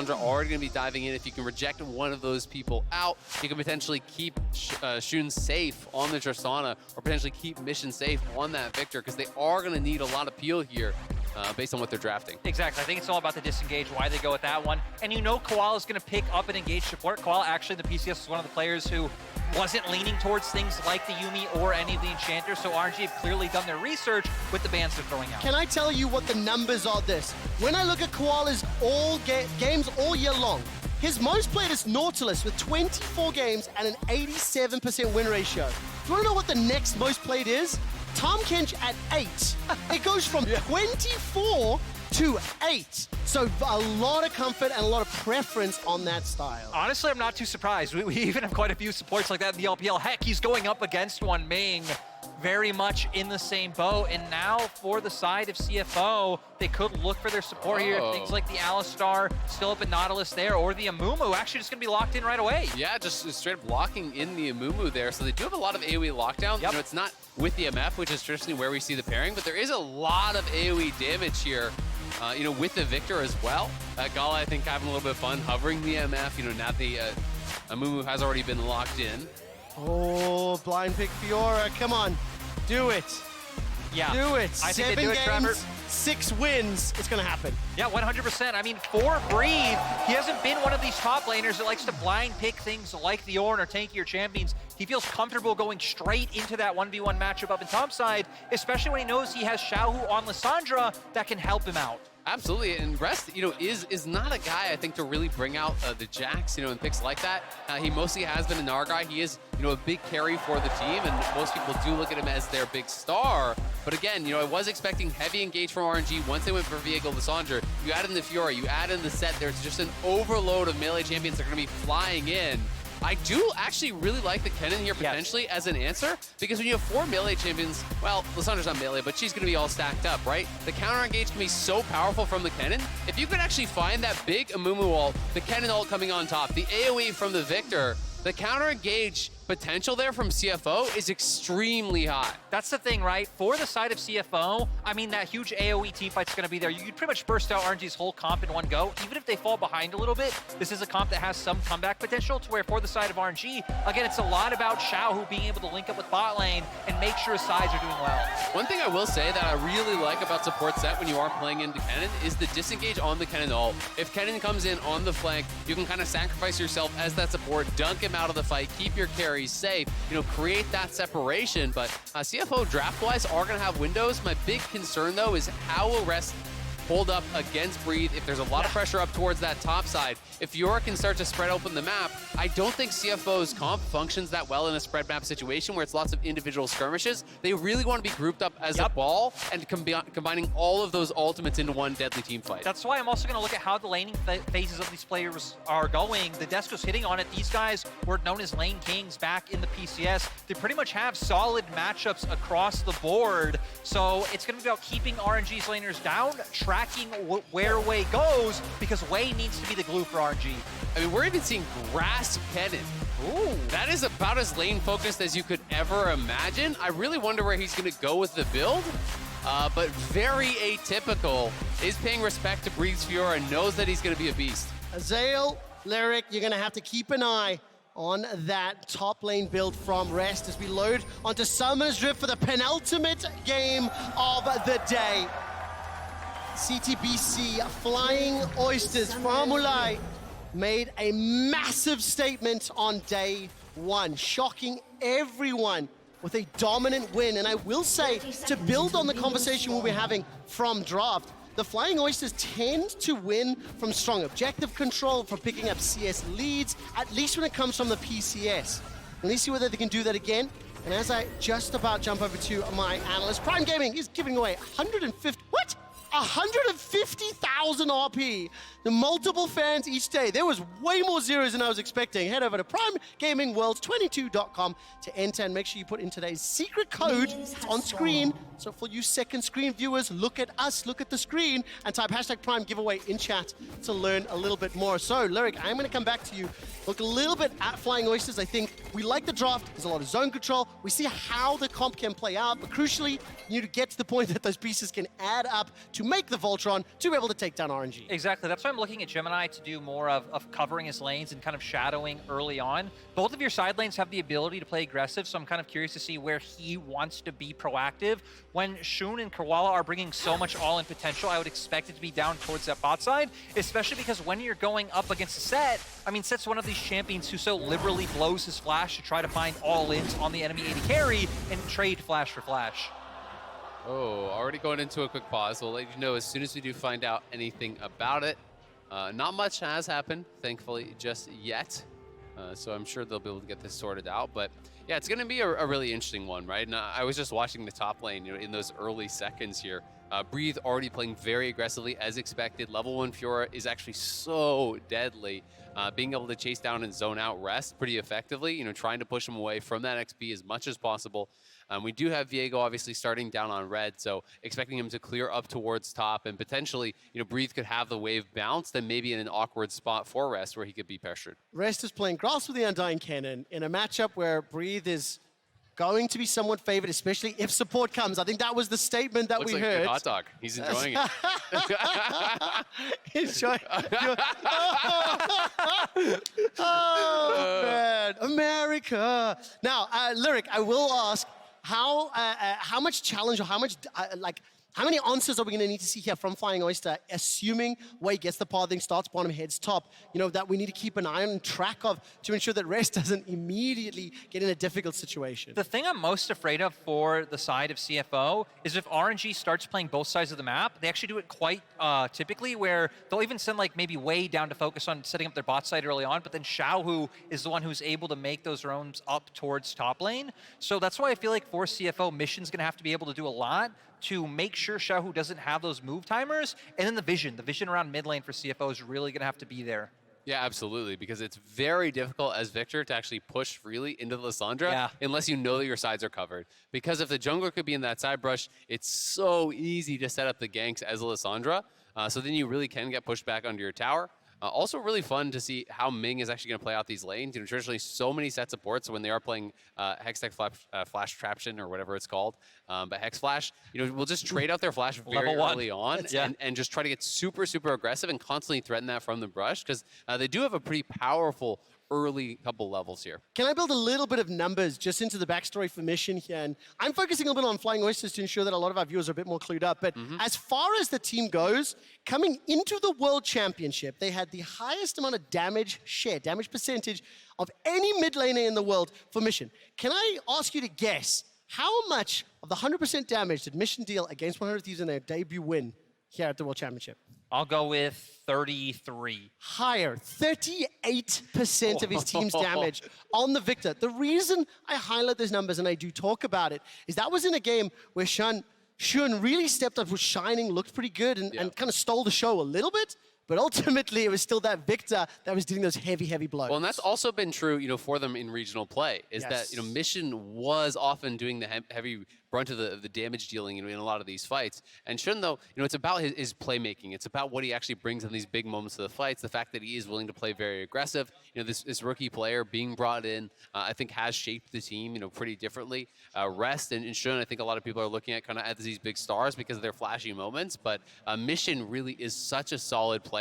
Lissandra are going to be diving in. If you can reject one of those people out, you can potentially keep Shunn safe on the Tristana, or potentially keep Mission safe on that Viktor, because they are going to need a lot of peel here. Based on what they're drafting. Exactly. I think it's all about the disengage, why they go with that one. And you know Koala's going to pick up and engage support. Koala, actually, the PCS was one of the players who wasn't leaning towards things like the Yuumi or any of the enchanters, so RNG have clearly done their research with the bans they're throwing out. Can I tell you what the numbers are this? When I look at Koala's games all year long, his most played is Nautilus with 24 games and an 87% win ratio. Do you want to know what the next most played is? Tom Kench at 8. It goes from 24 to 8. So a lot of comfort and a lot of preference on that style. Honestly, I'm not too surprised. We even have quite a few supports like that in the LPL. Heck, he's going up against one Ming, very much in the same boat. And now for the side of CFO, they could look for their support here. Things like the Alistar still up at Nautilus there, or the Amumu actually just going to be locked in right away. Yeah, just straight up locking in the Amumu there. So they do have a lot of AoE lockdown. You know, it's not with the MF, which is traditionally where we see the pairing, but there is a lot of AoE damage here. You know, with the Viktor as well. Gala, I think, having a little bit of fun hovering the MF. You know, now the Amumu has already been locked in. Oh, blind pick Fiora, come on, do it. Yeah, do it. I think 7 they do it, games, Trevor. 6 wins, it's gonna happen. Yeah, 100%. I mean, for Breathe, he hasn't been one of these top laners that likes to blind pick things like the Ornn or tankier champions. He feels comfortable going straight into that 1v1 matchup up in top side, especially when he knows he has Xiaohu on Lissandra that can help him out. Absolutely, and Rest, you know, is not a guy, I think, to really bring out the Jax, you know, and picks like that. He mostly has been a Gnar guy. He is, you know, a big carry for the team, and most people do look at him as their big star. But again, you know, I was expecting heavy engage from RNG once they went for Viego, Lissandra. You add in the Fiora, you add in the Sett, there's just an overload of melee champions that are going to be flying in. I do actually really like the Kennen here potentially as an answer, because when you have 4 melee champions, well, Lissandra's not melee, but she's going to be all stacked up, right? The counter engage can be so powerful from the Kennen. If you could actually find that big Amumu ult, the Kennen ult coming on top, the AoE from the Viktor, the counter engage potential there from CFO is extremely high. That's the thing, right? For the side of CFO, I mean, that huge AoE teamfight's going to be there. You'd pretty much burst out RNG's whole comp in one go. Even if they fall behind a little bit, this is a comp that has some comeback potential, to where for the side of RNG, again, it's a lot about Xiaohu being able to link up with bot lane and make sure his sides are doing well. One thing I will say that I really like about support Sett when you are playing into Kennen is the disengage on the Kennen ult. If Kennen comes in on the flank, you can kind of sacrifice yourself as that support, dunk him out of the fight, keep your carries safe, you know, create that separation. But CFO draft-wise are going to have windows. My big concern, though, is how will Rest hold up against Breathe if there's a lot of pressure up towards that top side. If Fiora can start to spread open the map, I don't think CFO's comp functions that well in a spread map situation where it's lots of individual skirmishes. They really want to be grouped up as a ball and combining all of those ultimates into one deadly team fight. That's why I'm also going to look at how the laning phases of these players are going. The Desco's hitting on it. These guys were known as lane kings back in the PCS. They pretty much have solid matchups across the board. So it's going to be about keeping RNG's laners down, tracking where Wei goes, because Wei needs to be the glue for RNG. I mean, we're even seeing grass Kennen. Ooh, that is about as lane focused as you could ever imagine. I really wonder where he's going to go with the build, but very atypical. Is paying respect to Breathe's Fiora and knows that he's going to be a beast. Azael, Lyric, you're going to have to keep an eye on that top lane build from Rest as we load onto Summoner's Rift for the penultimate game of the day. CTBC Flying Oysters from Mulai made a massive statement on day 1, shocking everyone with a dominant win. And I will say, to build on the conversation we'll be having from draft, the Flying Oysters tend to win from strong objective control, from picking up CS leads, at least when it comes from the PCS. And let's see whether they can do that again. And as I just about jump over to my analyst, Prime Gaming is giving away 150,000 RP to multiple fans each day. There was way more zeros than I was expecting. Head over to primegamingworlds22.com to enter, and make sure you put in today's secret code. It's on screen. So for you second screen viewers, look at us, look at the screen, and type #Prime giveaway in chat to learn a little bit more. So, Lyric, I'm going to come back to you. Look a little bit at Flying Oysters. I think we like the draft. There's a lot of zone control. We see how the comp can play out, but crucially, you need to get to the point that those pieces can add up to make the Voltron to be able to take down RNG. Exactly. That's why I'm I'm looking at Gemini to do more of covering his lanes and kind of shadowing early on. Both of your side lanes have the ability to play aggressive, so I'm kind of curious to see where he wants to be proactive. When Shunn and Koala are bringing so much all-in potential, I would expect it to be down towards that bot side, especially because when you're going up against Sett, I mean, Sett's one of these champions who so liberally blows his flash to try to find all-ins on the enemy AD carry and trade flash for flash. Oh, already going into a quick pause. We'll let you know as soon as we do find out anything about it. Not much has happened, thankfully, just yet. So I'm sure they'll be able to get this sorted out. But yeah, it's going to be a really interesting one, right? And I was just watching the top lane, in those early seconds here. Breathe already playing very aggressively as expected. Level 1 Fiora is actually so deadly. Being able to chase down and zone out Rest pretty effectively, trying to push him away from that XP as much as possible. We do have Viego obviously starting down on red, so expecting him to clear up towards top and potentially, Breathe could have the wave bounce, then maybe in an awkward spot for Rest where he could be pressured. Rest is playing Grass with the Undying Kennen in a matchup where Breathe is going to be somewhat favored, especially if support comes. I think that was the statement that Looks we like heard. A good hot dog. He's enjoying it. He's enjoying oh, man. America. Now, Lyric, I will ask, how much challenge or how much, how many answers are we going to need to see here from Flying Oyster, assuming Wei gets the pathing, starts bottom, heads top, that we need to keep an eye on track of to ensure that Rest doesn't immediately get in a difficult situation? The thing I'm most afraid of for the side of CFO is if RNG starts playing both sides of the map, they actually do it quite typically where they'll even send maybe Wei down to focus on setting up their bot side early on, but then Xiaohu is the one who's able to make those roams up towards top lane. So that's why I feel like for CFO, Mission's going to have to be able to do a lot to make sure Xiaohu doesn't have those move timers. And then the vision around mid lane for CFO is really going to have to be there. Yeah, absolutely, because it's very difficult as Viktor to actually push freely into the Lissandra unless you know that your sides are covered. Because if the jungler could be in that side brush, it's so easy to set up the ganks as a Lissandra. So then you really can get pushed back under your tower. Also really fun to see how Ming is actually going to play out these lanes. Traditionally so many Sett supports when they are playing Hextech Flash Traption or whatever it's called. But Hex Flash, we'll just trade out their Flash very early on and just try to get super, super aggressive and constantly threaten that from the brush because they do have a pretty powerful early couple levels here. Can I build a little bit of numbers just into the backstory for Mission here? And I'm focusing a little bit on Flying Oysters to ensure that a lot of our viewers are a bit more clued up. But as far as the team goes, coming into the World Championship, they had the highest amount of damage percentage of any mid laner in the world for Mission. Can I ask you to guess how much of the 100% damage did Mission deal against 100 Thieves in their debut win here at the World Championship? I'll go with 33. Higher, 38% of his team's damage on the Viktor. The reason I highlight those numbers and I do talk about it is that was in a game where Shunn really stepped up, was shining, looked pretty good, and kind of stole the show a little bit. But ultimately, it was still that Viktor that was doing those heavy, heavy blows. Well, and that's also been true, for them in regional play, is that, Mission was often doing the heavy brunt of the damage dealing in a lot of these fights. And Shunn, though, it's about his playmaking. It's about what he actually brings in these big moments of the fights, the fact that he is willing to play very aggressive. This rookie player being brought in, I think has shaped the team, pretty differently. Rest and Shunn, I think a lot of people are looking at kind of as these big stars because of their flashy moments, but Mission really is such a solid player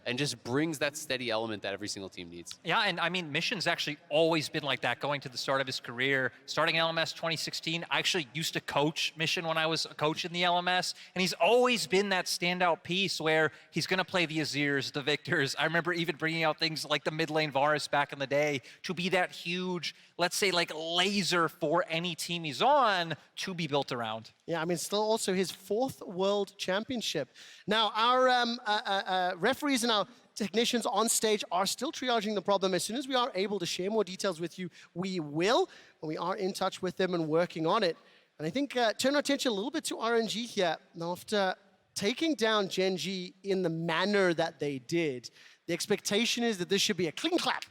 and just brings that steady element that every single team needs. Yeah, and I mean, Mission's actually always been like that going to the start of his career. Starting in LMS 2016, I actually used to coach Mission when I was a coach in the LMS, and he's always been that standout piece where he's going to play the Azirs, the Victors. I remember even bringing out things like the mid lane Varus back in the day to be that huge, let's say, like laser for any team he's on to be built around. Yeah, I mean, still also his 4th World Championship. Now, our referees and our technicians on stage are still triaging the problem. As soon as we are able to share more details with you, we will. And we are in touch with them and working on it. And I think turn our attention a little bit to RNG here. Now, after taking down Gen G in the manner that they did, the expectation is that this should be a clean clap.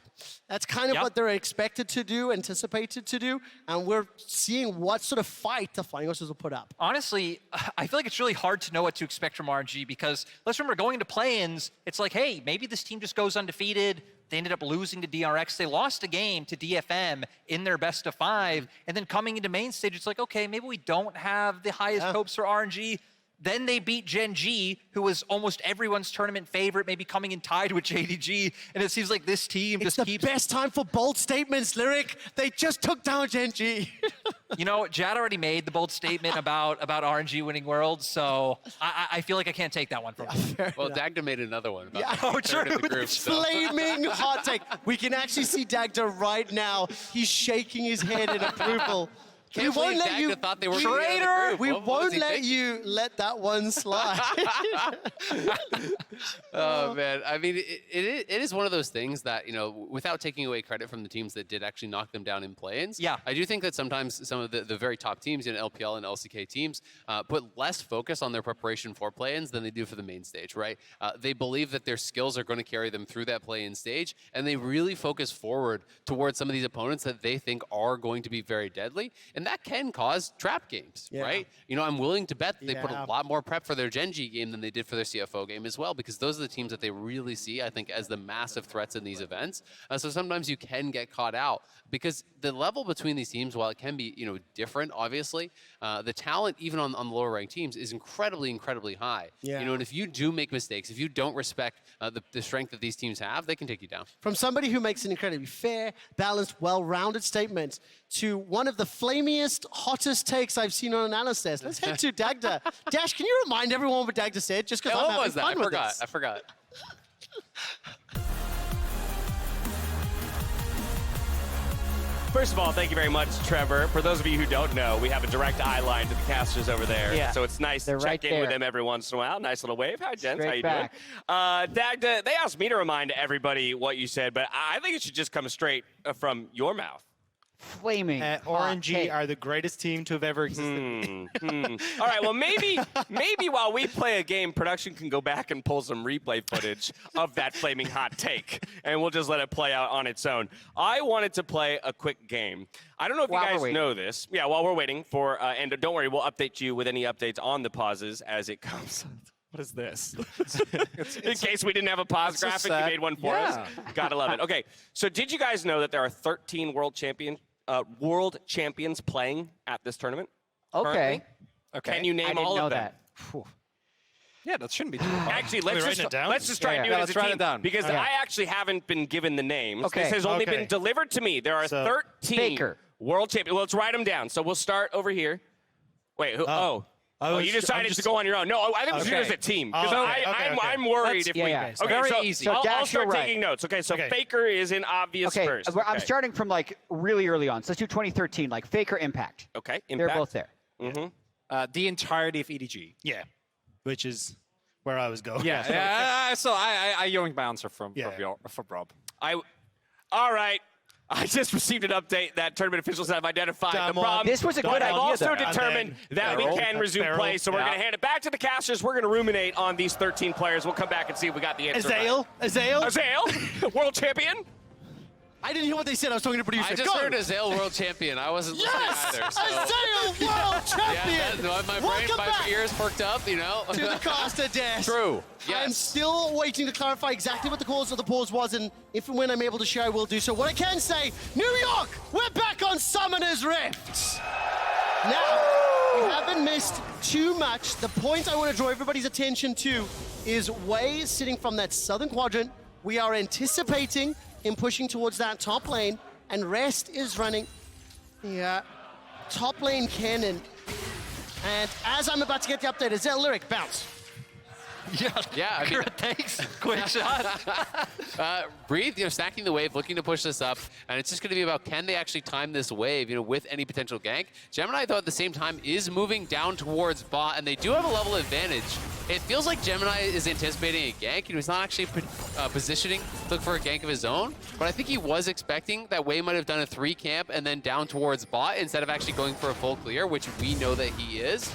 That's kind of what they're expected to do, anticipated to do, and we're seeing what sort of fight the Flying Oysters will put up. Honestly, I feel like it's really hard to know what to expect from RNG because let's remember, going into play-ins, it's like, hey, maybe this team just goes undefeated. They ended up losing to DRX. They lost a game to DFM in their best of 5, and then coming into main stage, it's like, okay, maybe we don't have the highest hopes for RNG. Then they beat Gen G, who was almost everyone's tournament favorite, maybe coming in tied with JDG. And it seems like this team just keeps... It's the best time for bold statements, Lyric. They just took down Gen G. You know, Jad already made the bold statement about RNG winning Worlds, so I feel like I can't take that one from him. Well, Dagda made another one. About Yeah. the third true. of the group, so. Flaming hot take. We can actually see Dagda right now. He's shaking his head in approval. We Can't won't believe let you, Dagda thought they were traitor. We What was won't he let thinking? you let that one slide. Oh man, I mean, it is one of those things that, you know, without taking away credit from the teams that did actually knock them down in play-ins. Yeah. I do think that sometimes some of the very top teams, you know, LPL and LCK teams, put less focus on their preparation for play-ins than they do for the main stage, right? They believe that their skills are going to carry them through that play-in stage, and they really focus forward towards some of these opponents that they think are going to be very deadly, and that can cause trap games, Yeah. right? You know, I'm willing to bet that they put Yeah. a lot more prep for their Gen G game than they did for their CFO game as well, because those are the teams that they really see, I think, as the massive threats in these events. So sometimes you can get caught out because the level between these teams, while it can be, you know, different, obviously, the talent even on the lower ranked teams is incredibly, incredibly high. Yeah. You know, and if you do make mistakes, if you don't respect the strength that these teams have, they can take you down. From somebody who makes an incredibly fair, balanced, well-rounded statement to one of the flamiest, hottest takes I've seen on Analysis. Let's head to Dagda. Dash, can you remind everyone what Dagda said? Just because I'm What having was that? fun I with forgot. this. I forgot. First of all, thank you very much, Trevor. For those of you who don't know, we have a direct eye line to the casters over there. Yeah. So it's nice They're to check right in with there. them every once in a while. Nice little wave. Hi, gents. Straight How you back. doing? Dagda, they asked me to remind everybody what you said, but I think it should just come straight from your mouth. Flaming. hot RNG take. are the greatest team to have ever existed. All right, well, maybe while we play a game, production can go back and pull some replay footage of that flaming hot take, and we'll just let it play out on its own. I wanted to play a quick game. I don't know if While you we're guys waiting. know this. Yeah, while we're waiting for, and don't worry, we'll update you with any updates on the pauses as it comes. What is this? In case we didn't have a pause it's a graphic, you sad- made one for us. Gotta love it. Okay, so did you guys know that there are 13 world champions playing at this tournament? Okay. currently? Okay. Can you I name didn't all know of them? that. Phew. Yeah, that shouldn't be too hard. Actually, Are we let's writing it down? try and do it Yeah, as let's a write team it down. because Okay. I actually haven't been given the names. Okay. This has only Okay. been delivered to me. There are So- 13 Faker. world champions. Well, let's write them down. So we'll start over here. Wait, who? I'm You decided just- to go on your own. No, I think we should do it as a Okay. team. Oh, Because okay, okay. I'm worried Let's- if yeah, we... yeah. Okay, Very so easy. I'll So Dash, start you're right. taking notes. Okay, so Okay. Faker is in obvious Okay, first. I'm Okay. starting from like really early on. So let's do 2013, like Faker Impact. Okay, They're Impact. both there. The entirety of EDG. Yeah, which is where I was going. Yeah, so I yoinked my answer from Rob. All right. I just received an update that tournament officials have identified Come the on. problem. This was a good But I've idea, also though. determined that we Barrel. can resume Barrel. play, so we're Yeah. going to hand it back to the casters. We're going to ruminate on these 13 players. We'll come back and see if we got the answer Azael? Azael? right. Azael, world champion. I didn't hear what they said. I was talking to producer. I just Go. heard Azael world champion. I wasn't Yes! listening either. So. Azael world champion! Yeah, my brain, Welcome my back ears perked up, you know. to the caster desk. True. I'm Yes. still waiting to clarify exactly what the cause of the pause was, and if and when I'm able to share, I will do so. What I can say, New York, we're back on Summoner's Rift. Now, we haven't missed too much. The point I want to draw everybody's attention to is Wei sitting from that southern quadrant. We are anticipating him pushing towards that top lane, and Rest is running the top lane Kennen. And as I'm about to get the update, Azael Lyric, bounce. Yeah, I mean, Thanks. Quick shot. Breathe, you know, stacking the wave, looking to push this up, and it's just going to be about can they actually time this wave, you know, with any potential gank. Gemini, though, at the same time, is moving down towards bot, and they do have a level advantage. It feels like Gemini is anticipating a gank. You know, he's not actually positioning to look for a gank of his own, but I think he was expecting that Wei might have done a 3 camp and then down towards bot instead of actually going for a full clear, which we know that he is.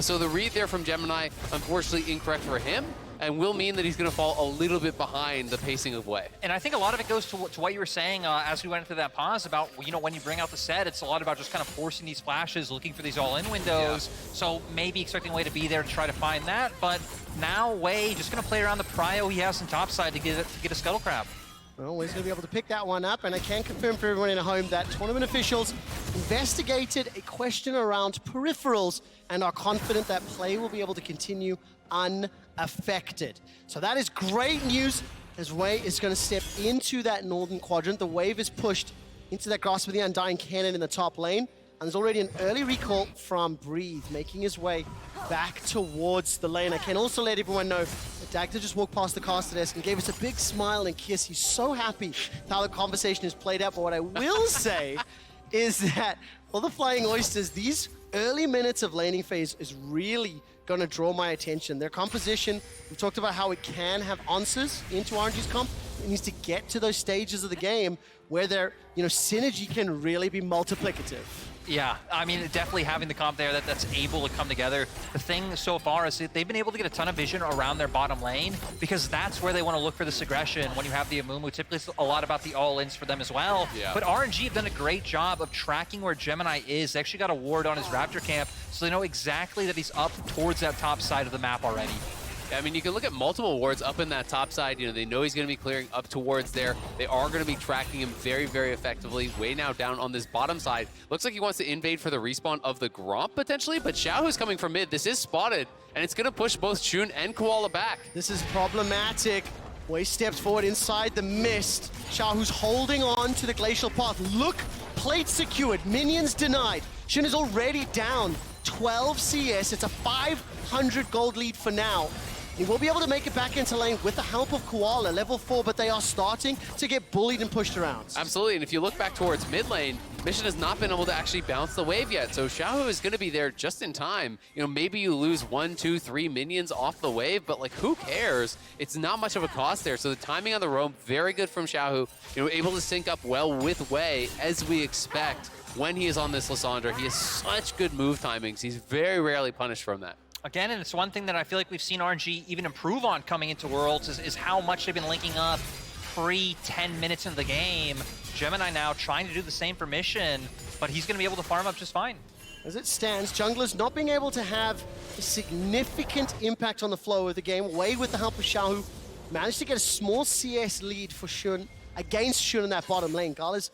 So the read there from Gemini, unfortunately incorrect for him, and will mean that he's going to fall a little bit behind the pacing of Wei. And I think a lot of it goes to what you were saying as we went into that pause about, you know, when you bring out the set, it's a lot about just kind of forcing these flashes, looking for these all-in windows. Yeah. So maybe expecting Wei to be there to try to find that. But now Wei just going to play around the prio he has on top side to get a Scuttle Crab. Well, Wei's going to be able to pick that one up, and I can confirm for everyone at home that tournament officials investigated a question around peripherals and are confident that play will be able to continue unaffected. So that is great news as Wei is going to step into that northern quadrant. The wave is pushed into that Grasp of the Undying Kennen in the top lane. And there's already an early recall from Breathe, making his way back towards the lane. I can also let everyone know that Dagda just walked past the caster desk and gave us a big smile and kiss. He's so happy with how the conversation is played out. But what I will say is that for the Flying Oysters, these early minutes of laning phase is really going to draw my attention. Their composition, we talked about how it can have answers into RNG's comp. It needs to get to those stages of the game where their synergy can really be multiplicative. Yeah, I mean, definitely having the comp there that's able to come together. The thing so far is that they've been able to get a ton of vision around their bottom lane because that's where they want to look for this aggression. When you have the Amumu, typically it's a lot about the all-ins for them as well. Yeah. But RNG have done a great job of tracking where Gemini is. They actually got a ward on his Raptor camp, so they know exactly that he's up towards that top side of the map already. I mean, you can look at multiple wards up in that top side. They know he's going to be clearing up towards there. They are going to be tracking him very, very effectively. Way now down on this bottom side. Looks like he wants to invade for the respawn of the Gromp, potentially, but Xiaohu's coming from mid. This is spotted, and it's going to push both Shunn and Koala back. This is problematic. Wei steps forward inside the mist. Xiaohu's holding on to the glacial path. Look, plate secured, minions denied. Shunn is already down 12 CS. It's a 500 gold lead for now. He will be able to make it back into lane with the help of Koala, level 4, but they are starting to get bullied and pushed around. Absolutely, and if you look back towards mid lane, Mission has not been able to actually bounce the wave yet, so Xiaohu is going to be there just in time. Maybe you lose 1, 2, 3 minions off the wave, but who cares? It's not much of a cost there, so the timing on the roam, very good from Xiaohu. Able to sync up well with Wei, as we expect when he is on this Lissandra. He has such good move timings. He's very rarely punished from that. Again, and it's one thing that I feel like we've seen RNG even improve on coming into Worlds is how much they've been linking up pre-10 minutes into the game. Gemini now trying to do the same for Mission, but he's going to be able to farm up just fine. As it stands, junglers not being able to have a significant impact on the flow of the game. Wei, with the help of Xiaohu, managed to get a small CS lead for Shunn against Shunn in that bottom lane. Gala's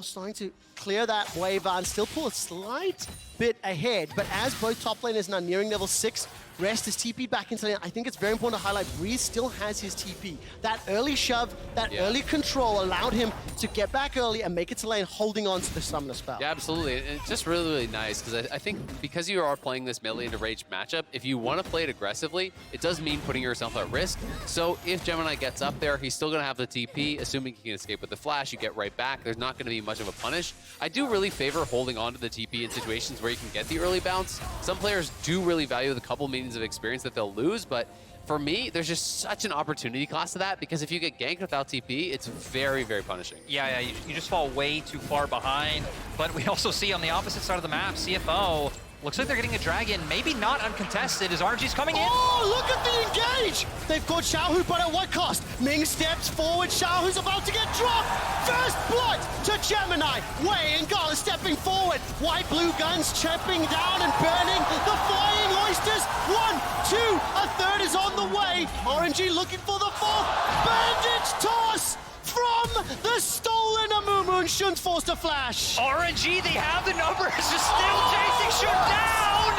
starting to clear that wave and still pull a slight bit ahead. But as both top laners now nearing level 6, Rest is TP back into lane. I think it's very important to highlight Breeze still has his TP. That early shove, that early control allowed him to get back early and make it to lane holding on to the summoner spell. Yeah, absolutely. And it's just really, really nice because I think because you are playing this melee into rage matchup, if you want to play it aggressively, it does mean putting yourself at risk. So if Gemini gets up there, he's still going to have the TP. Assuming he can escape with the flash, you get right back. There's not going to be much of a punish. I do really favor holding on to the TP in situations where you can get the early bounce. Some players do really value the couple minions of experience that they'll lose, but for me, there's just such an opportunity cost to that because if you get ganked without TP, it's very, very punishing. Yeah, you just fall way too far behind. But we also see on the opposite side of the map, CFO, looks like they're getting a dragon, maybe not uncontested as RNG's coming in. Oh, look at the engage! They've got Xiaohu, but at what cost? Ming steps forward, Xiaohu's about to get dropped! First blood to Gemini! Wei and Gala stepping forward. White-blue guns chipping down and burning the Flying Oysters. 1, 2, a third is on the way. RNG looking for the fourth. Bandage toss from the stolen Amumu, and Shunn's forced to flash. RNG, they have the numbers, just still chasing Shunn down.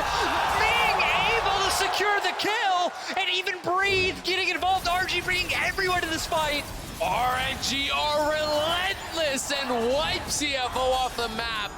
Ming able to secure the kill, and even Breathe getting involved. RNG bringing everyone to this fight. RNG are relentless and wipe CFO off the map.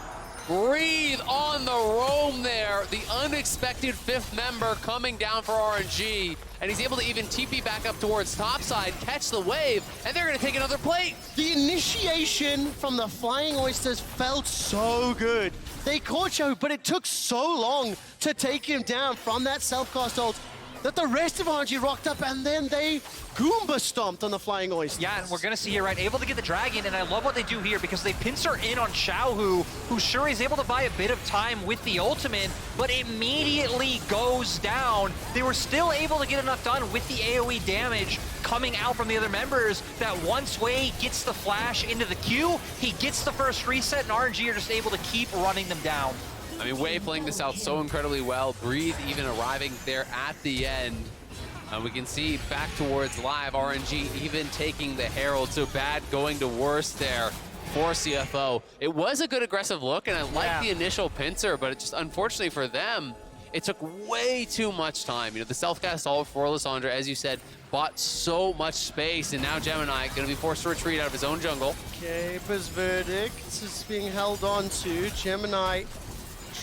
Breathe on the roam there. The unexpected 5th member coming down for RNG. And he's able to even TP back up towards topside, catch the wave, and they're going to take another plate. The initiation from the Flying Oysters felt so good. They caught Xiaohu, but it took so long to take him down from that self-cast ult that the rest of RNG rocked up, and then they Goomba stomped on the Flying Oyster. Yeah, and we're going to see here, right, able to get the dragon, and I love what they do here because they pincer in on Xiaohu, who sure is able to buy a bit of time with the ultimate, but immediately goes down. They were still able to get enough done with the AoE damage coming out from the other members that once Wei gets the flash into the queue, he gets the first reset, and RNG are just able to keep running them down. I mean, Wei playing this out so incredibly well. Breathe even arriving there at the end. And we can see back towards live, RNG even taking the Herald. So bad going to worse there. for CFO. It was a good aggressive look, and I like the initial pincer, but it just, unfortunately for them, it took way too much time. You know, the self-cast all for Lissandra, as you said, bought so much space, and now Gemini going to be forced to retreat out of his own jungle. Caper's verdict is being held on to. Gemini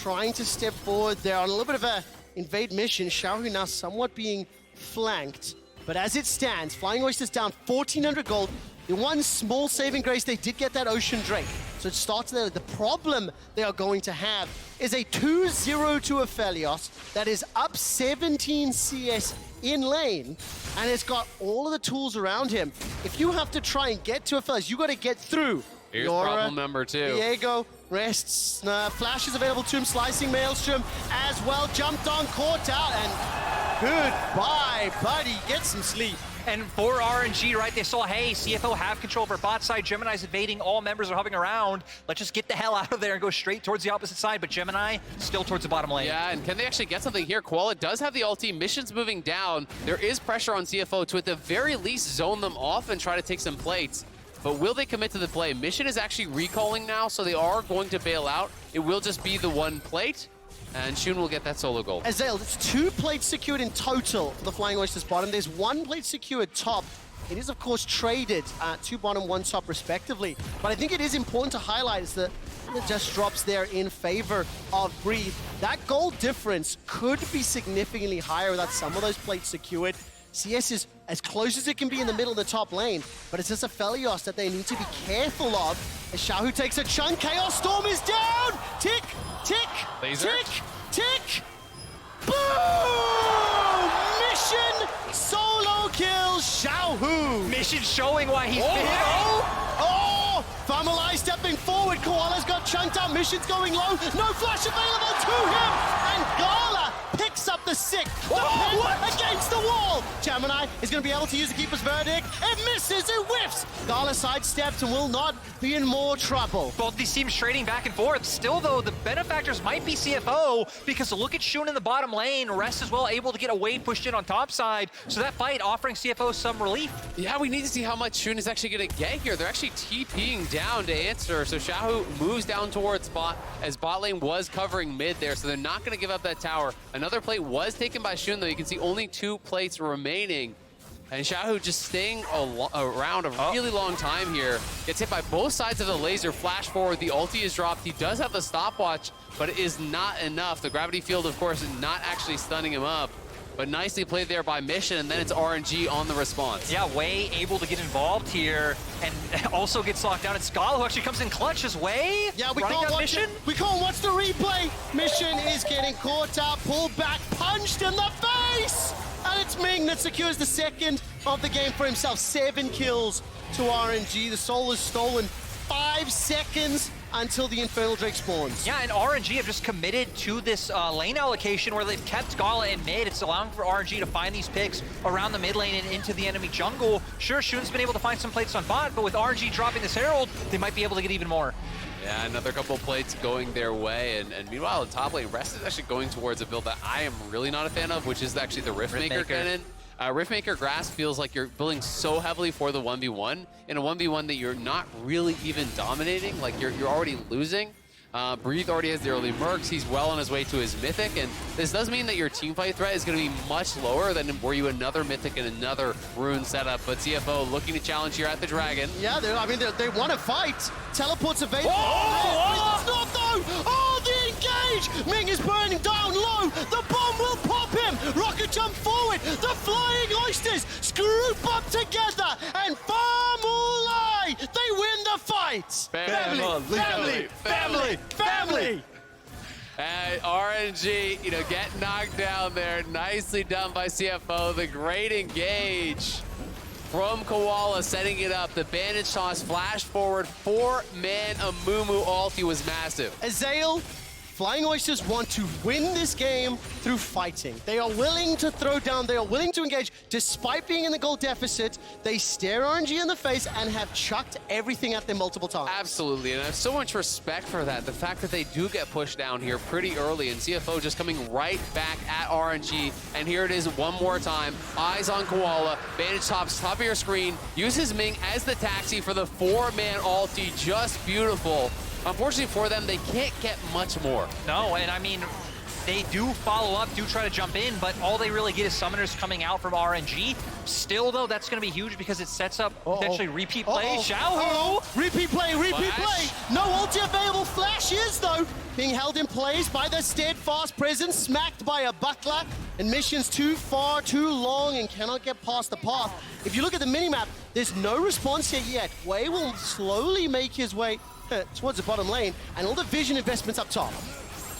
trying to step forward there on a little bit of a invade mission. Xiaohu now somewhat being flanked. But as it stands, Flying Oyster's down 1,400 gold. The one small saving grace, they did get that Ocean Drake. So it starts there. The problem they are going to have is a 2-0 to Aphelios that is up 17 CS in lane, and it's got all of the tools around him. If you have to try and get to Aphelios, you got to get through. Here's problem number 2. Viego rests. Flash is available to him. Slicing Maelstrom as well. Jumped on, caught out, and goodbye, buddy. Get some sleep. And for RNG, right, they saw, hey, CFO have control over bot side. Gemini's invading. All members are hovering around. Let's just get the hell out of there and go straight towards the opposite side. But Gemini still towards the bottom lane. Yeah, and can they actually get something here? Koala does have the ulti. Mission's moving down. There is pressure on CFO to, at the very least, zone them off and try to take some plates. But will they commit to the play? Mission is actually recalling now, so they are going to bail out. It will just be the one plate, and Shunn will get that solo goal. Azael, it's 2 plates secured in total for the Flying Oysters bottom. There's 1 plate secured top. It is, of course, traded 2 bottom, 1 top, respectively. But I think it is important to highlight is that it just drops there in favor of Breathe. That goal difference could be significantly higher without some of those plates secured. CS is as close as it can be in the middle of the top lane, but it's just Aphelios that they need to be careful of. As Xiaohu takes a chunk, Chaos Storm is down! Tick, tick, Laser. tick, tick! Boom! Mission solo kill Xiaohu! Mission showing why he's big. Oh! Famulai stepping forward, Koala's got chunked up, Mission's going low, no flash available to him, and Gala picks up the 6th. Against the wall! Gemini is going to be able to use the Keeper's Verdict. It misses, it whiffs! Gala sidesteps and will not be in more trouble. Both these teams trading back and forth. Still, though, the benefactors might be CFO, because look at Shunn in the bottom lane. Rest as well able to get a wave pushed in on top side. So that fight offering CFO some relief. Yeah, we need to see how much Shunn is actually going to get here. They're actually TPing down to answer. So Xiaohu moves down towards bot, as bot lane was covering mid there, so they're not going to give up that tower. Another plate was taken by Shunn, though. You can see only 2 plates remaining. And Xiaohu just staying around a really long time here. Gets hit by both sides of the laser. Flash forward, the ulti is dropped. He does have the stopwatch, but it is not enough. The gravity field, of course, is not actually stunning him up. But nicely played there by Mission, and then it's RNG on the response. Yeah, Wei able to get involved here, and also gets locked down. It's Gala who actually comes in clutch as Wei. Yeah, we can't watch Mission. We can't watch the replay. Mission is getting caught up, pulled back, punched in the face! And it's Ming that secures the 2nd of the game for himself. 7 kills to RNG. The soul is stolen. 5 seconds until the Infernal Drake spawns. Yeah, and RNG have just committed to this lane allocation where they've kept Gala in mid. It's allowing for RNG to find these picks around the mid lane and into the enemy jungle. Sure, Shunn's been able to find some plates on bot, but with RNG dropping this Herald, they might be able to get even more. Yeah, another couple plates going their way, and meanwhile, in top lane, Rest is actually going towards a build that I am really not a fan of, which is actually the Riftmaker Kennen. Riftmaker Grass feels like you're building so heavily for the 1v1, in a 1v1 that you're not really even dominating, like you're already losing. Breathe already has the early mercs. He's well on his way to his mythic, and this does mean that your teamfight threat is going to be much lower than were you another mythic and another rune setup. But CFO looking to challenge here at the Dragon. Yeah, they want to fight. Teleports available. Oh! It's not though. Oh, the engage. Ming is burning down low. The bomb will pop him. Rocket jump forward. The Flying Oysters group up together, and Famulai, they win the fight. Family. And RNG, get knocked down there. Nicely done by CFO. The great engage from Koala, setting it up. The bandage toss, flash forward, 4-man Amumu ulti was massive. Azael, Flying Oysters want to win this game through fighting. They are willing to throw down, they are willing to engage. Despite being in the goal deficit, they stare RNG in the face and have chucked everything at them multiple times. Absolutely, and I have so much respect for that. The fact that they do get pushed down here pretty early, and CFO just coming right back at RNG, and here it is one more time. Eyes on Koala, Vantage top of your screen, uses Ming as the taxi for the 4-man ulti, just beautiful. Unfortunately for them, they can't get much more. No, and I mean, they do follow up, do try to jump in, but all they really get is summoners coming out from RNG. Still, though, that's going to be huge because it sets up potentially repeat play. Xiaohu! Repeat play, repeat Flash. play! No ulti available. Flash is, though, being held in place by the steadfast presence, smacked by a buckler, and missions too far, too long, and cannot get past the path. If you look at the minimap, there's no response here yet. Wei will slowly make his way towards the bottom lane, and all the vision investments up top.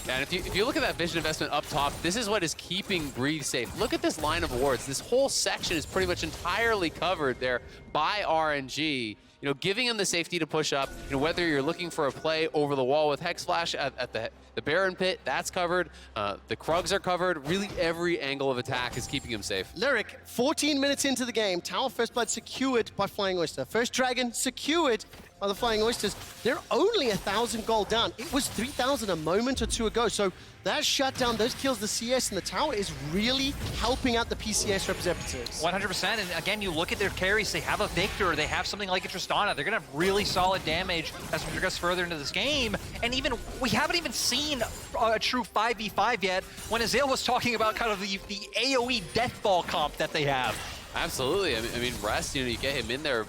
And if you look at that vision investment up top, this is what is keeping Breathe safe. Look at this line of wards. This whole section is pretty much entirely covered there by RNG. You know, giving him the safety to push up. You know, whether you're looking for a play over the wall with Hex Flash at the Baron Pit, that's covered. The Krugs are covered. Really, every angle of attack is keeping him safe. Lyric, 14 minutes into the game, Tower First Blood secured by Flying Oyster. First Dragon secured by the Flying Oysters. They're only 1,000 gold down. It was 3,000 a moment or two ago. So that shutdown, those kills, the CS and the tower is really helping out the PCS representatives. 100%. And again, you look at their carries, they have a Viktor, they have something like a Tristana. They're going to have really solid damage as we progress further into this game. And even, we haven't even seen a true 5v5 yet when Azale was talking about kind of the AoE deathball comp that they have. Absolutely. I mean, Rest, you know, you get him in there.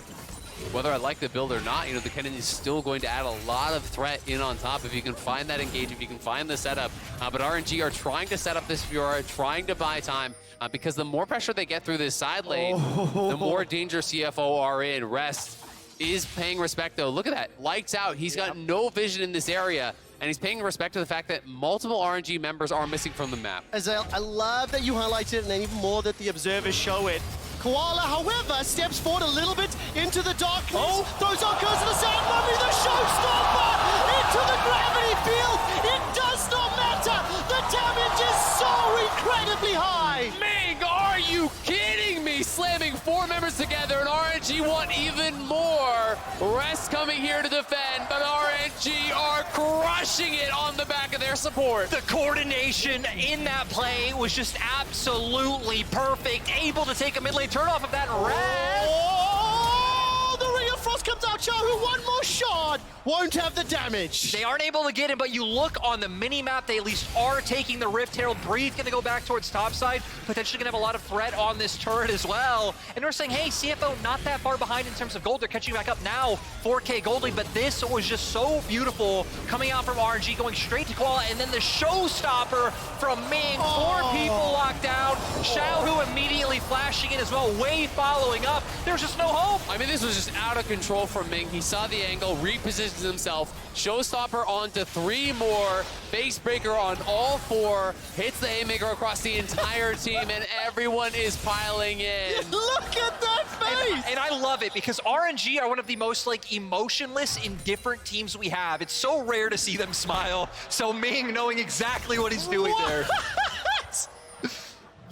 Whether I like the build or not, you know, the Kennen is still going to add a lot of threat in on top if you can find that engage, if you can find the setup. But RNG are trying to set up this Fiora, trying to buy time, because the more pressure they get through this side lane, the more danger CFO are in. Rest is paying respect, though. Look at that. Lights out. He's got no vision in this area, and he's paying respect to the fact that multiple RNG members are missing from the map. Azale, I love that you highlight it, and even more that the observers show it. Koala, however, steps forward a little bit into the darkness. Throws on goes to the sand, Mummy, the showstopper into the gravity field. It does not matter. The damage is so incredibly high. Ming, are you kidding me? Slamming 4 members together, and RNG want even more. Rest coming here to defend, but RNG are crushing it on the back of their support. The coordination in that play was just absolutely perfect. Able to take a mid lane turn off of that Rest. Oh, the Ring of Frost comes out. Xiaohu, one more shot. Won't have the damage. They aren't able to get him, but you look on the mini-map, they at least are taking the Rift Herald. Breathe gonna go back towards topside, potentially gonna have a lot of threat on this turret as well. And we're saying, hey, CFO not that far behind in terms of gold. They're catching back up now, 4K gold lead, but this was just so beautiful coming out from RNG, going straight to Koala, and then the showstopper from Ming. 4 people locked down. Xiaohu immediately flashing in as well, Wei following up. There's just no hope. I mean, this was just out of control from Ming. He saw the angle, repositioned himself, showstopper onto 3 more, base breaker on all 4, hits the haymaker across the entire team, and everyone is piling in. Look at that face! And I love it because RNG are one of the most like emotionless, indifferent teams we have. It's so rare to see them smile. So Ming knowing exactly what he's doing there.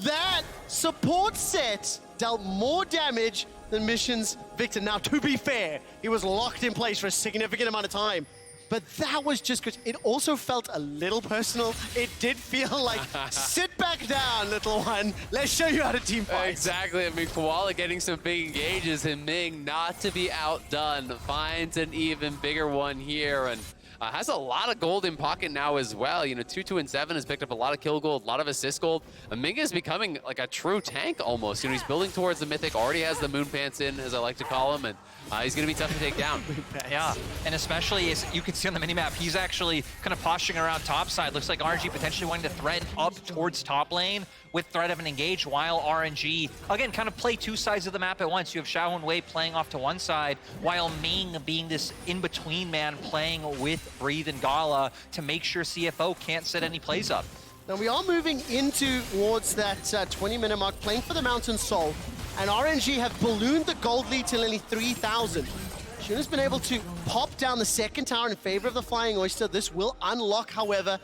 That support set dealt more damage than Mission's Viktor. Now, to be fair, he was locked in place for a significant amount of time. But that was just good. It also felt a little personal. It did feel like, sit back down, little one. Let's show you how to team fight. Exactly. I mean, Koala getting some big engages, and Ming, not to be outdone, finds an even bigger one here, and has a lot of gold in pocket now as well. You know, 2, 2, and 7 has picked up a lot of kill gold, a lot of assist gold. Ming is becoming like a true tank almost. You know, he's building towards the Mythic, already has the Moon Pants in, as I like to call him, and he's going to be tough to take down. Yeah, and especially as you can see on the minimap, he's actually kind of posturing around top side. Looks like RNG potentially wanting to thread up towards top lane with threat of an engage, while RNG, again, kind of play 2 sides of the map at once. You have Xiaohu and Wei playing off to one side, while Ming being this in-between man playing with Breathe and Gala to make sure CFO can't set any plays up. Now, we are moving towards that 20-minute mark, playing for the Mountain Soul, and RNG have ballooned the gold lead to nearly 3,000. Shunn has been able to pop down the second tower in favor of the Flying Oyster. This will unlock, however,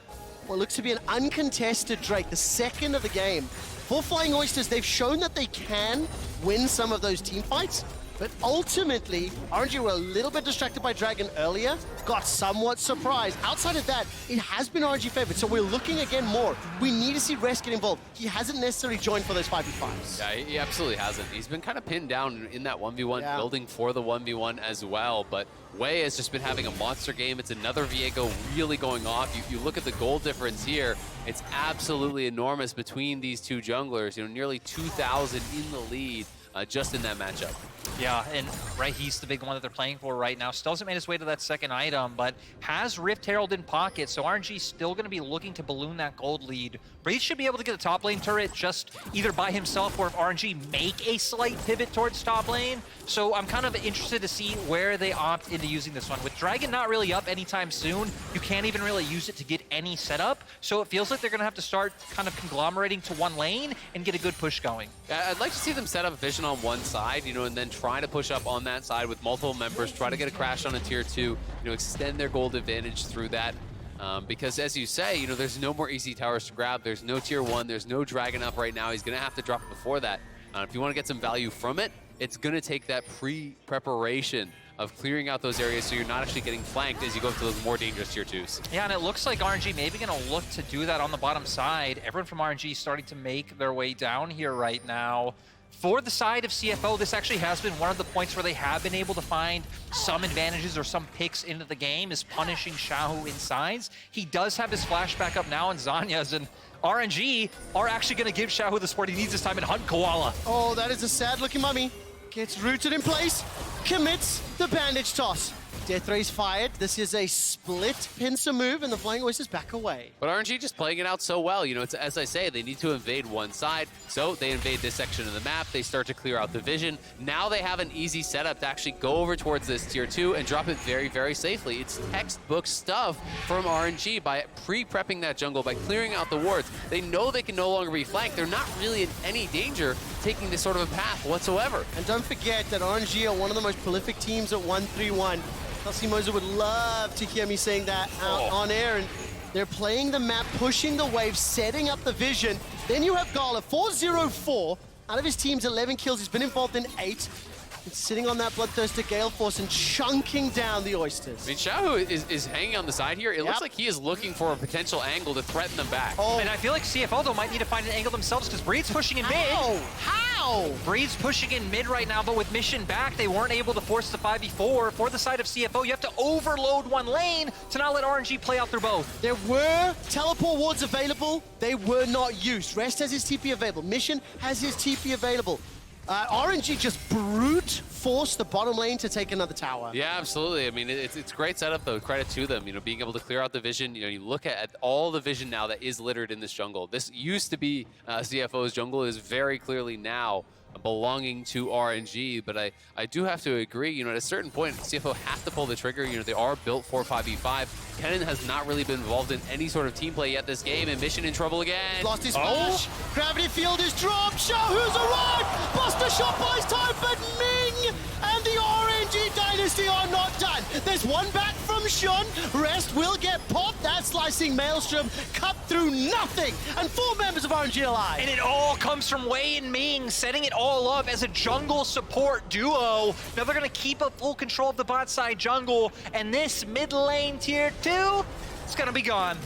what looks to be an uncontested Drake, the second of the game. For Flying Oysters, they've shown that they can win some of those team fights, but ultimately, RNG were a little bit distracted by Dragon earlier, got somewhat surprised. Outside of that, it has been RNG favored, so we're looking again more. We need to see Rest get involved. He hasn't necessarily joined for those 5v5s. Yeah, he absolutely hasn't. He's been kind of pinned down in that 1v1, building for the 1v1 as well, but Wei has just been having a monster game. It's another Viego really going off. You look at the goal difference here, it's absolutely enormous between these two junglers, nearly 2,000 in the lead just in that matchup. Yeah, and right, he's the big one that they're playing for right now. Still hasn't made his way to that second item, but has Rift Herald in pocket, so RNG's still going to be looking to balloon that gold lead. Breeze should be able to get a top lane turret just either by himself or if RNG make a slight pivot towards top lane. So I'm kind of interested to see where they opt into using this one. With Dragon not really up anytime soon, you can't even really use it to get any setup. So it feels like they're going to have to start kind of conglomerating to one lane and get a good push going. I'd like to see them set up Vision on one side, and then try to push up on that side with multiple members, try to get a crash on a tier 2, extend their gold advantage through that. Because as you say, there's no more easy towers to grab. There's no tier 1. There's no Dragon up right now. He's going to have to drop it before that. If you want to get some value from it, it's going to take that pre-preparation of clearing out those areas so you're not actually getting flanked as you go to those more dangerous tier 2s. Yeah, and it looks like RNG maybe going to look to do that on the bottom side. Everyone from RNG starting to make their way down here right now. For the side of CFO, this actually has been one of the points where they have been able to find some advantages or some picks into the game, is punishing Xiaohu in sides. He does have his flashback up now in Zanya's, and RNG are actually going to give Xiaohu the support he needs this time and hunt Koala. Oh, that is a sad-looking mummy. Gets rooted in place, commits the bandage toss. Death Ray's fired. This is a split pincer move, and the Flying Oysters back away. But RNG just playing it out so well. It's, as I say, they need to invade one side, so they invade this section of the map. They start to clear out the vision. Now they have an easy setup to actually go over towards this tier 2 and drop it very, very safely. It's textbook stuff from RNG by pre-prepping that jungle, by clearing out the wards. They know they can no longer be flanked. They're not really in any danger taking this sort of a path whatsoever. And don't forget that RNG are one of the most prolific teams at 1-3-1. Moser would love to hear me saying that out on air. And they're playing the map, pushing the wave, setting up the vision. Then you have Gala, 4-0-4. Out of his team's 11 kills, he's been involved in 8. It's sitting on that Bloodthirster Gale Force and chunking down the Oysters. I mean, Xiaohu is hanging on the side here. It looks like he is looking for a potential angle to threaten them back. Oh, and I feel like CFO, though, might need to find an angle themselves because Breed's pushing in mid. How? Breed's pushing in mid right now, but with Mission back, they weren't able to force the 5v4. For the side of CFO, you have to overload one lane to not let RNG play out through both. There were teleport wards available. They were not used. Rest has his TP available. Mission has his TP available. RNG just brute forced the bottom lane to take another tower. Yeah, absolutely. I mean, it's great setup, though. Credit to them, being able to clear out the vision. You look at all the vision now that is littered in this jungle. This used to be CFO's jungle. It is very clearly now belonging to RNG, but I do have to agree, at a certain point, CFO have to pull the trigger. They are built for 5v5. Kennen has not really been involved in any sort of team play yet this game, and Mission in trouble again. Lost his flash. Gravity field is dropped. Xiaohu's arrived. Buster shot buys time, but Ming and the RNG Dynasty are not done. There's one back from Shunn. Rest will get popped. That slicing Maelstrom cut through nothing, and 4 members of RNG alive. And it all comes from Wei and Ming, setting it all up as a jungle support duo. Now they're going to keep up full control of the bot side jungle, and this mid lane tier 2, it's going to be gone.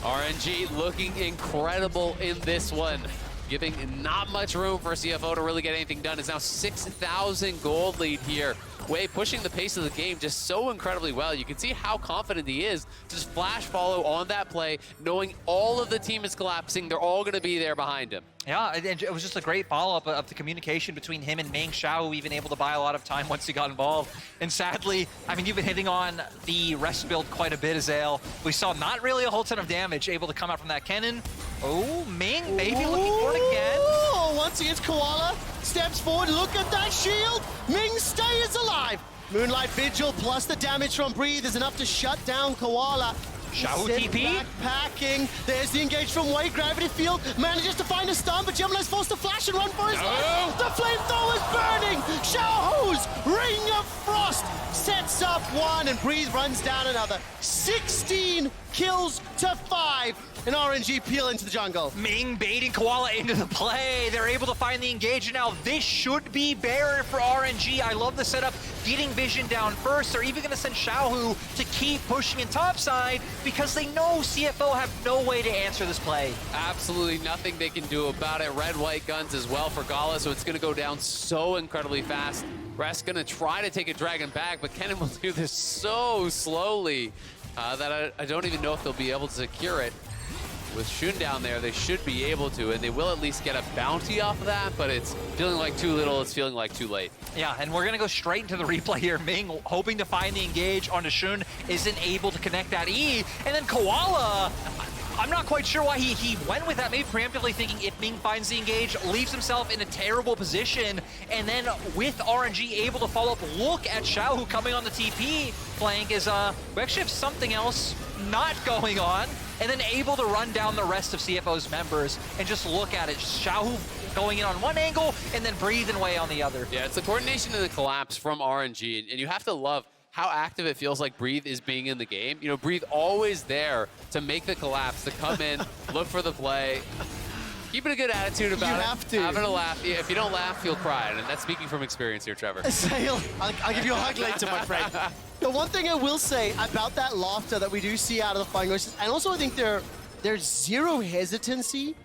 RNG looking incredible in this one, giving not much room for CFO to really get anything done. It's now 6,000 gold lead here. Wei pushing the pace of the game just so incredibly well. You can see how confident he is. Just flash follow on that play, knowing all of the team is collapsing. They're all going to be there behind him. Yeah, and it was just a great follow-up of the communication between him and Ming. Xiaohu even able to buy a lot of time once he got involved. And sadly, I mean, you've been hitting on the rest build quite a bit, Azale. We saw not really a whole ton of damage able to come out from that Kennen. Oh, Ming maybe looking for it again. Oh, once against Koala, steps forward, look at that shield. Ming stays alive. Moonlight Vigil plus the damage from Breathe is enough to shut down Koala. Xiaohu Sett TP. backpacking. There's the engage from Way. Gravity Field manages to find a stun, but Gemini's forced to flash and run for his life. The flamethrower's burning. Xiaohu's Ring of Frost sets up one, and Breathe runs down another. 16 kills to 5. And RNG peel into the jungle. Ming baiting Koala into the play. They're able to find the engage, and now this should be barrier for RNG. I love the setup, getting Vision down first. They're even going to send Xiaohu to keep pushing in topside because they know CFO have no way to answer this play. Absolutely nothing they can do about it. Red, white guns as well for Gala, so it's going to go down so incredibly fast. Rest going to try to take a dragon back, but Kennen will do this so slowly that I don't even know if they'll be able to secure it. With Shunn down there, they should be able to, and they will at least get a bounty off of that, but it's feeling like too little, it's feeling like too late. Yeah, and we're going to go straight into the replay here. Ming hoping to find the engage onto Shunn, isn't able to connect that E, and then Koala, I'm not quite sure why he went with that, maybe preemptively thinking if Ming finds the engage, leaves himself in a terrible position, and then with RNG able to follow up, look at Xiaohu coming on the TP flank is, we actually have something else not going on, and then able to run down the rest of CFO's members and just look at it. Xiaohu going in on one angle and then breathing away on the other. Yeah, it's the coordination and the collapse from RNG, and you have to love how active it feels like Breathe is being in the game. You know, Breathe always there to make the collapse, to come in, look for the play. Keeping a good attitude about it. You have to. Having a laugh. If you don't laugh, you'll cry. And that's speaking from experience here, Trevor. Sail, I'll give you a hug later, my friend. The one thing I will say about that laughter that we do see out of the Flying Oysters, and also I think there's zero hesitancy.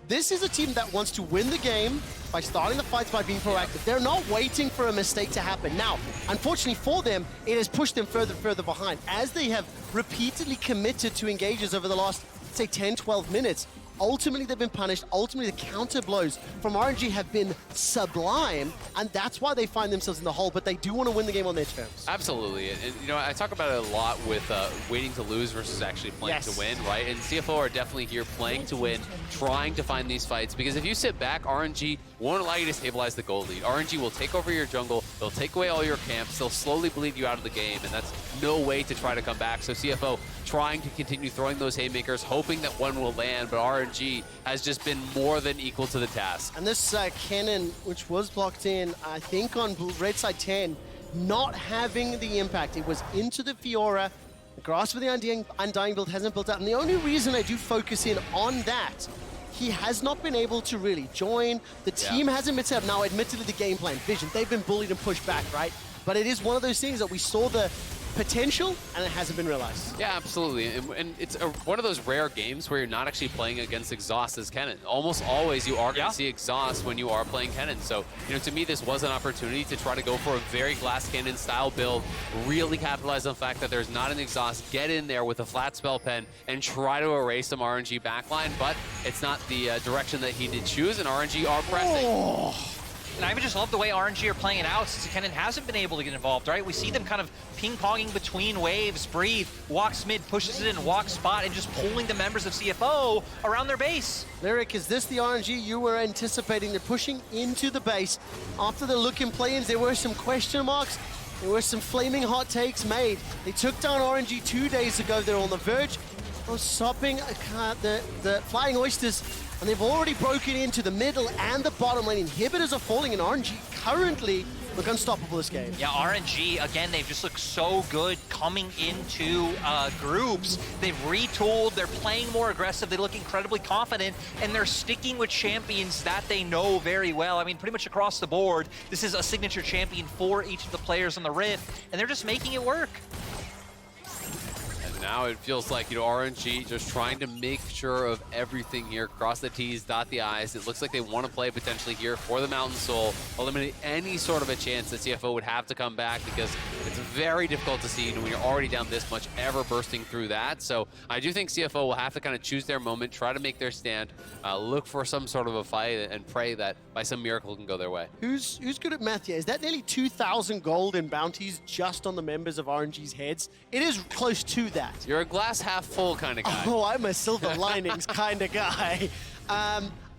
This is a team that wants to win the game by starting the fights, by being proactive. They're not waiting for a mistake to happen. Now, unfortunately for them, it has pushed them further and further behind. As they have repeatedly committed to engages over the last, say, 10, 12 minutes, ultimately they've been punished. Ultimately, the counter blows from RNG have been sublime, and that's why they find themselves in the hole, but they do want to win the game on their terms. Absolutely, and you know, I talk about it a lot with waiting to lose versus actually playing to win, right? And CFO are definitely here playing to win, trying to find these fights, because if you sit back, RNG won't allow you to stabilize the gold lead. RNG will take over your jungle, they'll take away all your camps, they'll slowly bleed you out of the game, and that's no way to try to come back. So CFO trying to continue throwing those haymakers, hoping that one will land, but RNG has just been more than equal to the task. And this Kennen, which was blocked in, I think on red side 10, not having the impact. It was into the Fiora. The Grasp of the Undying build hasn't built out. And the only reason I do focus in on that, he has not been able to really join. The team hasn't been set up. Now, admittedly, the game plan, Vision, they've been bullied and pushed back, right? But it is one of those things that we saw the potential, and it hasn't been realized. Yeah, absolutely. And it's one of those rare games where you're not actually playing against Exhaust as Kennen. Almost always you are going to see Exhaust when you are playing Kennen. So, you know, to me, this was an opportunity to try to go for a very Glass Cannon style build, really capitalize on the fact that there's not an Exhaust, get in there with a flat spell pen and try to erase some RNG backline, but it's not the direction that he did choose, and RNG are pressing. And I even just love the way RNG are playing it out since Kennen hasn't been able to get involved, right? We see them kind of ping-ponging between waves, Breathe, walks mid, pushes it in, walks spot, and just pulling the members of CFO around their base. Lyric, is this the RNG you were anticipating? They're pushing into the base. After the look in play-ins, there were some question marks. There were some flaming hot takes made. They took down RNG 2 days ago. They're on the verge of stopping the Flying Oysters, and they've already broken into the middle and the bottom lane. Inhibitors are falling, and RNG currently look unstoppable this game. Yeah, RNG, again, they've just looked so good coming into groups. They've retooled, they're playing more aggressive, they look incredibly confident, and they're sticking with champions that they know very well. I mean, pretty much across the board, this is a signature champion for each of the players on the Rift, and they're just making it work. Now it feels like, you know, RNG just trying to make sure of everything here, cross the T's, dot the I's. It looks like they want to play potentially here for the Mountain Soul, eliminate any sort of a chance that CFO would have to come back, because it's very difficult to see, you know, when you're already down this much, ever bursting through that. So I do think CFO will have to kind of choose their moment, try to make their stand, look for some sort of a fight, and pray that by some miracle can go their way. Who's good at math here? Is that nearly 2,000 gold in bounties just on the members of RNG's heads? It is close to that. You're a glass half full kind of guy. Oh, I'm a silver linings kind of guy.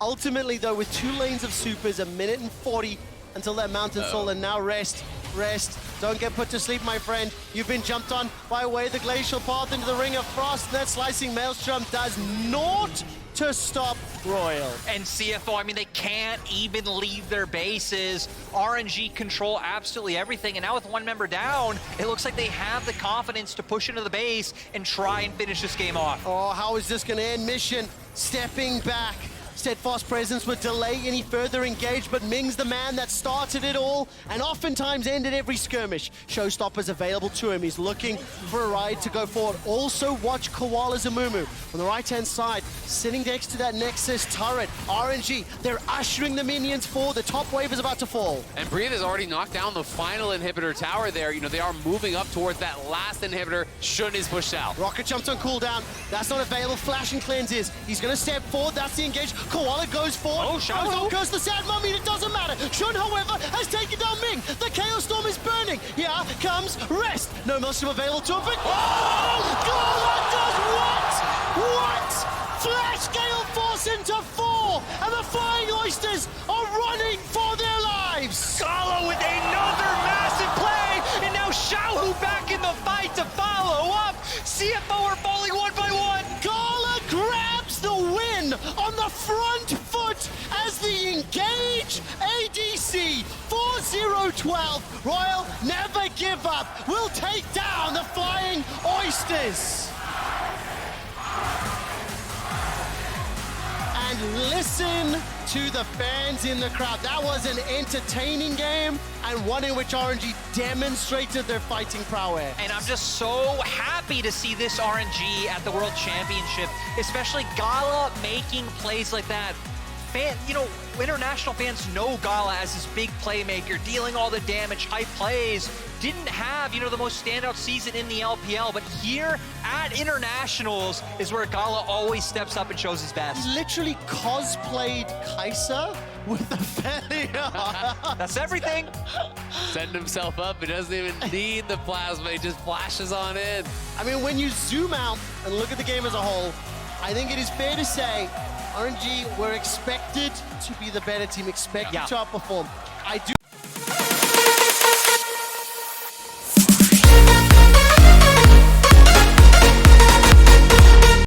Ultimately, though, with 2 lanes of supers, 1 minute and 40 until that Mountain Soul, and now Rest rest. Don't get put to sleep, my friend. You've been jumped on by way the glacial path into the ring of frost. That slicing maelstrom does naught to stop Royal. And CFO, I mean, they can't even leave their bases. RNG control absolutely everything. And now with one member down, it looks like they have the confidence to push into the base and try and finish this game off. Oh, how is this going to end? Mission stepping back. Steadfast presence would delay any further engage, but Ming's the man that started it all and oftentimes ended every skirmish. Showstoppers available to him. He's looking for a ride to go forward. Also watch Koala's Amumu on the right-hand side, sitting next to that Nexus turret. RNG, they're ushering the minions forward. The top wave is about to fall. And Breathe has already knocked down the final inhibitor tower there. You know, they are moving up towards that last inhibitor. Shunn is pushed out. Rocket jumps on cooldown. That's not available. Flash and cleanse is. He's going to step forward. That's the engage. Koala goes forward. Oh, Xiaohu. Goes the Sad Mummy. It doesn't matter. Shunn, however, has taken down Ming. The Chaos Storm is burning. Here comes Rest. No Maelstrom available to him. Oh! Gala does what? What? Flash Gale Force into 4. And the Flying Oysters are running for their lives. Gala with another massive play, and now Xiaohu back in the fight to follow up. CFO are falling one by one. Gala grabs the win on the front foot as the engage ADC 4-0-12. Royal never give up. Will take down the Flying Oysters. And listen to the fans in the crowd. That was an entertaining game and one in which RNG demonstrated their fighting prowess. And I'm just so happy to see this RNG at the World Championship, especially Gala making plays like that. International fans know Gala as this big playmaker, dealing all the damage, high plays. Didn't have, the most standout season in the LPL, but here at Internationals is where Gala always steps up and shows his best. He literally cosplayed Kai'Sa with Aphelios. That's everything. Send himself up. He doesn't even need the plasma. He just flashes on in. I mean, when you zoom out and look at the game as a whole, I think it is fair to say RNG were expected to be the better team, expected to outperform. I do.